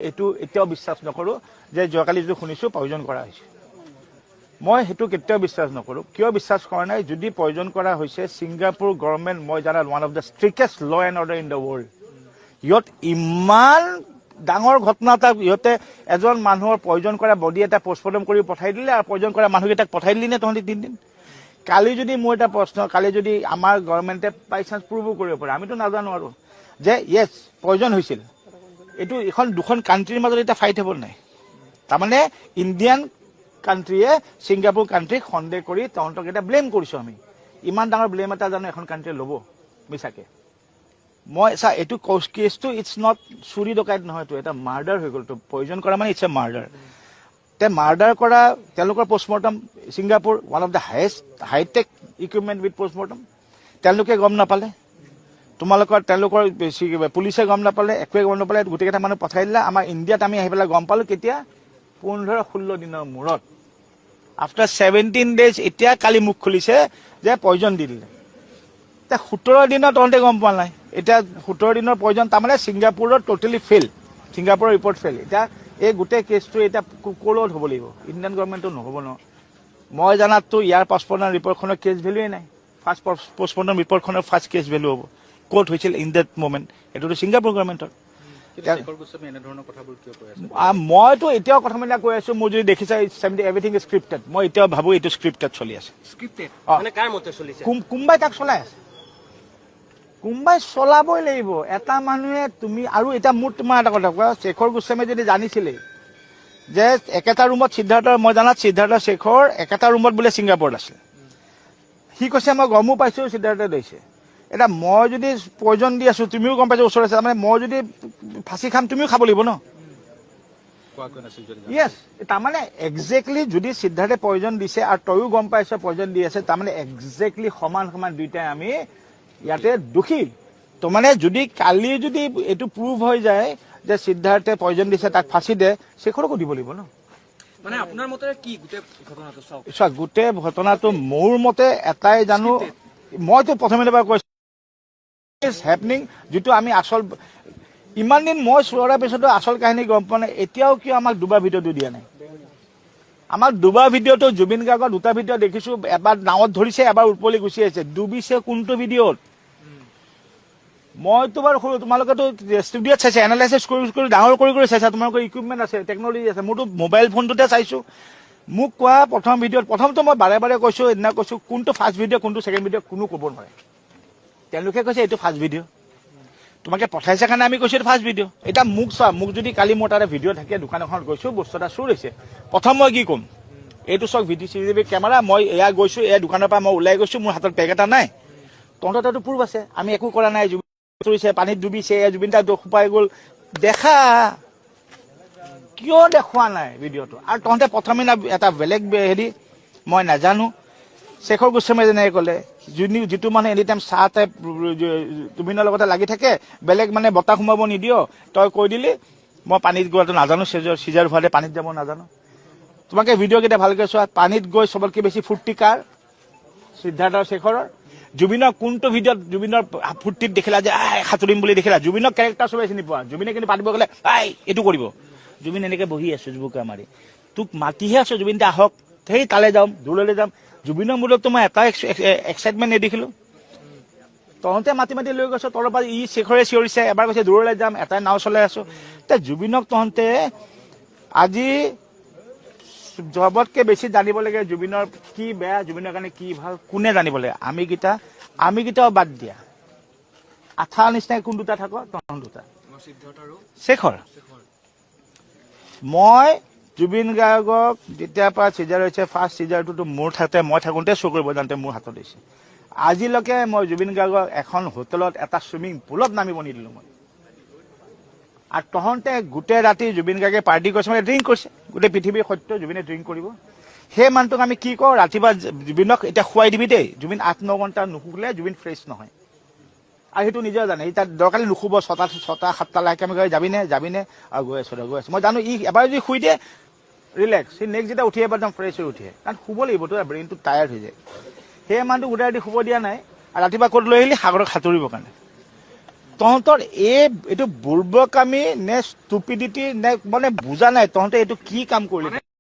এইটো এতিয়াও বিশ্বাস নকৰো যে যোৱাকালি যদি শুনিছো প্ৰয়োজন কৰা হৈছে মই হেতু কেতিয়াও বিশ্বাস নকৰো কিয় বিশ্বাস কৰা নাই যদি প্ৰয়োজন কৰা হৈছে সিঙ্গাপুৰ গভৰ্ণমেণ্ট মই জানা one of the strictest law and order in the world ইয়ত ইমান ডাঙৰ ঘটনা এটা ইহতে এজন মানুহৰ প্ৰয়োজন কৰা বডি এটা পোষ্টমৰ্টম কৰি পঠাই দিলে আৰু প্ৰয়োজন কৰা মানুহকেইটাক পঠাই দিলি নে তহঁতি 3 দিন কালি যদি মোৰ এটা প্ৰশ্ন কালি যদি আমাৰ গভৰ্ণমেণ্টে বাই চান্স প্ৰুভ কৰিব পাৰে আমিতো নাজানো আৰু যে ইয়েছ প্ৰয়োজন হৈছিল এটো এখন দুখন কান্ট্ৰিৰ মাজত এটা ফাইট হ'ব নাই তাৰমানে ইণ্ডিয়ান কান্ট্ৰিয়ে সিঙ্গাপুৰ কান্ট্ৰিক সন্দেহ কৰি তহঁতক এটা ব্লেম কৰিছো আমি ইমান ডাঙৰ ব্লেম এটা জানো এখন কান্ট্ৰিয়ে ল'ব মিছাকে মই চা এটো কেছটো ইটস নট চুৰি ডকাইত নহয় তো এটা মাৰ্ডাৰ হৈ গ'ল তো প্ৰয়োজন কৰা মানে ইটস এ মাৰ্ডাৰ তে মাৰ্ডাৰ কৰা তেওঁলোকৰ postmortem Singapore one of the hi-tech equipment with postmortem তেওঁলোকে গম নাপালে তোমালোকৰ পুলিচে গম নাপালে একোৱে গম নাপালে গোটেইকেইটা মানুহ পঠাই দিলে আমাৰ ইণ্ডিয়াত আমি আহি পেলাই গম পালো কেতিয়া 15-16 দিনৰ মূৰত আফটাৰ 17 ডেজ এতিয়া কালি মুখ খুলিছে যে প্ৰয়োজন দি দিলে তে 17 দিনত তহঁতে গম পোৱা নাই এতিয়া 17 দিনৰ প্ৰয়োজন তাৰমানে সিঙ্গাপুৰৰ টোটেলি ফেইল সিঙ্গাপুৰৰ ৰিপৰ্ট ফেইল এতিয়া এই গোটেই কেছটো এতিয়া ক'লত হ'ব লাগিব ইণ্ডিয়ান গভৰ্ণমেণ্টটো নহ'ব ন মই জানাততো ইয়াৰ পাছপৰ্টৰ ৰিপৰ্টখনৰ কেছ ভেলুৱে নাই ফাৰ্ষ্ট পোষ্টমৰ্টম ৰিপৰ্টখনৰ ফাৰ্ষ্ট কেছ ভেলু হ'ব কোর্ট হয়েছিল ইন দ্যাট মোমেন্ট এটো সিঙ্গাপুর গভর্নমেন্টর মইতো এতিয়াও কথা মানে কৈ আছো মোৰ যদি দেখিছা এভৰিথিং ইজ স্ক্ৰিপ্টেড মই এতিয়াও ভাবো এইটো স্ক্ৰিপ্টেড চলি আছে কোনবাই তাক চলাই আছে কোনবাই চলাবই লাগিব এটা মানুহে তুমি আৰু এটা মোৰ তোমাৰ এটা কথা কোৱা শেখৰ গোস্বামী যদি জানিছিলে যে একেটা ৰুমত সিদ্ধাৰ্থৰ মই জানাত সিদ্ধাৰ্থ শেখৰ একেটা ৰুমত বোলে সিঙ্গাপুৰত আছিল সি কৈছে মই গমো পাইছো সিদ্ধাৰ্থে দিছে এটা মই যদি প্ৰয়োজন দি আছো তুমিও গম পাইছো ওচৰত আছে মানে মই যদি ফাঁসি খাম তুমিও খাব লাগিব ন ইয়েস তাৰমানে এক্সেক্টলি যদি সিদ্ধাৰ্থে প্ৰয়োজন দিছে আৰু তয়ো গম পাইছ প্ৰয়োজন দি আছে তাৰমানে এক্সেক্টলি সমান সমান দুইটাই আমি ইয়াতে দুখী তো মানে যদি কালি যদি এইটো প্ৰুভ হৈ যায় যে সিদ্ধাৰ্থে প্ৰয়োজন দিছে তাক ফাঁসি দে শেখৰকো দিব লাগিব ন মানে আপোনাৰ মতে কি গোটেই ঘটনাটো চাওক গোটেই ঘটনাটো মোৰ মতে এটাই জানো মইতো প্ৰথমে এবাৰ কৈছো হেপনিং যেটো আমি আসল ইমান দিন মই চোৱাৰ পিছতো আসল কাহিনী গম পোৱা নাই এতিয়াও কিয় আমাক দুবাৰ ভিডিঅ'টো দিয়া নাই আমাক দুবাৰ ভিডিঅ'টো জুবিন গাৰ্গৰ দুটা ভিডিঅ' দেখিছো এবাৰ নাৱত ধৰিছে এবাৰ উপলি গুচি আহিছে ডুবিছে কোনটো ভিডিঅ'ত মইতো বাৰু তোমালোকেতো ষ্টুডিঅ'ত চাইছে এনালাইচিছ কৰি ডাঙৰ কৰি চাইছা তোমালোকৰ ইকুইপমেণ্ট আছে টেকনলজি আছে মোৰতো মোবাইল ফোনটোতে চাইছো মোক কোৱা প্ৰথম ভিডিঅ'ত প্ৰথমটো মই বাৰে বাৰে কৈছো এদিনা কৈছো কোনটো ফাৰ্ষ্ট ভিডিঅ' কোনটো ছেকেণ্ড ভিডিঅ' কোনো ক'ব নোৱাৰে তেওঁলোকে কৈছে এইটো ফাৰ্ষ্ট ভিডিঅ' তোমাকে পঠাইছে কাৰণে আমি কৈছো ফাৰ্ষ্ট ভিডিঅ' এটা মোক চোৱা মোক যদি কালি মোৰ তাৰে ভিডিঅ' থাকে দোকান এখনত গৈছো বস্তু এটা চুৰ হৈছে প্ৰথম মই কি ক'ম এইটো চক চিচিটিভি কেমেৰা মই এয়া গৈছো এই দোকানৰ পৰা মই ওলাই গৈছো মোৰ হাতত বেগ এটা নাই তহঁতৰ তাতো প্ৰুফ আছে আমি একো কৰা নাই জুবিন পানীত ডুবিছে জুবিন দা শুকাই গ'ল দেখা কিয় দেখুওৱা নাই ভিডিঅ'টো আৰু তহঁতে প্ৰথমে এটা বেলেগ হেৰি মই নাজানো শেখৰ গোস্বামী যেনেকৈ ক'লে যিটো মানে এনি টাইম চাহ টাইপ জুবিনৰ লগতে লাগি থাকে বেলেগ মানে বতাহ সোমাব নিদিয় তই কৈ দিলি মই পানীত গোৱাটো নাজানো চিজাৰ হোৱাতে পানীত যাব নাজানো তোমাকে ভিডিঅ' কেইটা ভালকৈ চোৱা পানীত গৈ চবতকৈ বেছি ফূৰ্তি কাৰ সিদ্ধাৰ্থ শেখৰৰ জুবিনৰ কোনটো ভিডিঅ'ত জুবিনৰ ফূৰ্তিত দেখিলা যে সাঁতুৰিম বুলি দেখিলা জুবিনৰ কেৰেক্টাৰ চবে চিনি পোৱা জুবিনে কিন্তু পাতিব গ'লে এইটো কৰিব জুবিন এনেকৈ বহি আছো জুবুকা মাৰি তোক মাতিহে আছো জুবিন দা আহক সেই তালৈ যাম দূৰলৈ যাম জুবিনৰ মূলততো মই এটা এক্সাইটমেণ্ট নেদেখিলো তহঁতে মাতি মাতি লৈ গৈছ তলৰ পৰা শেখৰে চিঞৰিছে এবাৰ কৈছে দূৰলৈ যাম এটাই নাও চলাই আছো তে জুবিনক তহঁতে আজি জবতকে বেছি জানিব লাগে জুবিনৰ কি বেয়া জুবিনৰ কাৰণে কি ভাল কোনে জানিব লাগে আমি কেইটাও বাদ দিয়া আঠা নিচিনাই কোন দুটা থাক তহঁত দুটা শেখৰ মই জুবিন গাৰ্গক যেতিয়াৰ পৰা চিজাৰ হৈছে ফাৰ্ষ্ট চিজাৰটোতো মোৰ ঠাইতে মই থাকোঁতে চুৰ কৰিব যাওঁতে মোৰ হাতত দিছে আজিলৈকে মই জুবিন গাৰ্গক এখন হোটেলত এটা চুইমিং পুলত নামিব নিদিলোঁ মই আৰু তহঁতে গোটেই ৰাতি জুবিন গাৰ্গে পাৰ্টি কৰিছে মানে ড্ৰিংক কৰিছে গোটেই পৃথিৱীৰ সত্য জুবিনে ড্ৰিংক কৰিব সেই মানুহটোক আমি কি কওঁ ৰাতিপুৱা জুবিনক এতিয়া খুৱাই দিবি দেই জুবিন 8-9 ঘণ্টা নুশুলে জুবিন ফ্ৰেছ নহয় আৰু সেইটো নিজে জানে সি তাত দৰকাৰী নুশুব 6-7 লাখে আমি যাবিনে আৰু গৈ আছো মই জানো এবাৰ যদি শুই দিয়ে ৰিলেক্স সি নেক্সট যেতিয়া উঠি এবাৰ একদম ফ্ৰেছ হৈ উঠে কাৰণ শুব লাগিব তো ব্ৰেইনটো টায়াৰ্ড হৈ যায় সেই মানুহটো গোটেই ৰাতি শুব দিয়া নাই আৰু ৰাতিপুৱা ক'ত লৈ আহিলি সাগৰত সাঁতুৰিবৰ কাৰণে তহঁতৰ এইটো বুৰ্বকামী নে ষ্টুপিডিটি নে মানে বুজা নাই তহঁতে এইটো কি কাম কৰিলি